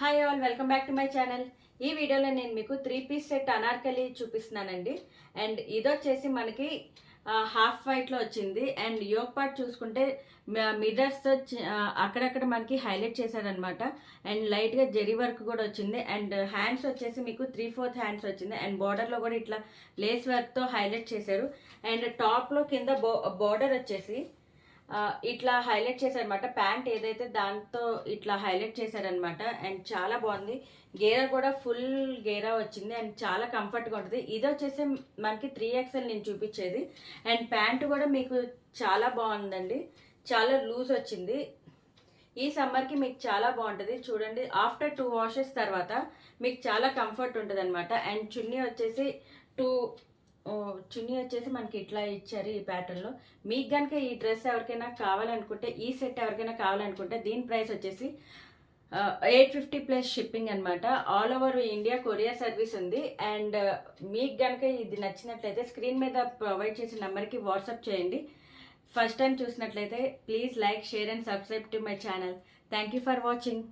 Hi all, welcome back to my channel. ఈ వీడియోలో నేను మీకు 3 పీస్ సెట్ అనార్కలి చూపిస్తున్నానండి. అండ్ ఇదొచ్చేసి మనకి హాఫ్ వైట్లో వచ్చింది. అండ్ యోక్ పార్ట్ చూసుకుంటే మిర్రర్స్తో అక్కడక్కడ మనకి హైలైట్ చేశారనమాట. అండ్ లైట్గా జెరీ వర్క్ కూడా వచ్చింది. అండ్ హ్యాండ్స్ వచ్చేసి మీకు 3/4 హ్యాండ్స్ వచ్చింది. అండ్ బార్డర్లో కూడా ఇట్లా లేస్ వర్క్తో హైలైట్ చేశారు. అండ్ టాప్లో కింద బార్డర్ వచ్చేసి ఇట్లా హైలైట్ చేశారనమాట. ప్యాంట్ ఏదైతే దాంతో ఇట్లా హైలైట్ చేశారనమాట. అండ్ చాలా బాగుంది. గేరా కూడా ఫుల్ గేరా వచ్చింది. అండ్ చాలా కంఫర్ట్గా ఉంటుంది. ఇది వచ్చేసి మనకి 3XL నేను చూపించేది. అండ్ ప్యాంట్ కూడా మీకు చాలా బాగుందండి. చాలా లూజ్ వచ్చింది. ఈ సమ్మర్కి మీకు చాలా బాగుంటుంది. చూడండి, ఆఫ్టర్ 2 వాషెస్ తర్వాత మీకు చాలా కంఫర్ట్ ఉంటుంది అనమాట. అండ్ చున్నీ వచ్చేసి మనకి ఇట్లా ఇచ్చారు ఈ ప్యాటర్న్లో. మీకు కనుక ఈ డ్రెస్ ఎవరికైనా కావాలనుకుంటే, ఈ సెట్ ఎవరికైనా కావాలనుకుంటే దీని ప్రైస్ వచ్చేసి 850 ప్లస్ షిప్పింగ్ అనమాట. All over India courier service ఉంది. అండ్ మీకు కనుక ఇది నచ్చినట్లయితే స్క్రీన్ మీద ప్రొవైడ్ చేసిన నెంబర్కి వాట్సాప్ చేయండి. ఫస్ట్ టైం చూసినట్లయితే please like, share and subscribe to my channel. Thank you for watching.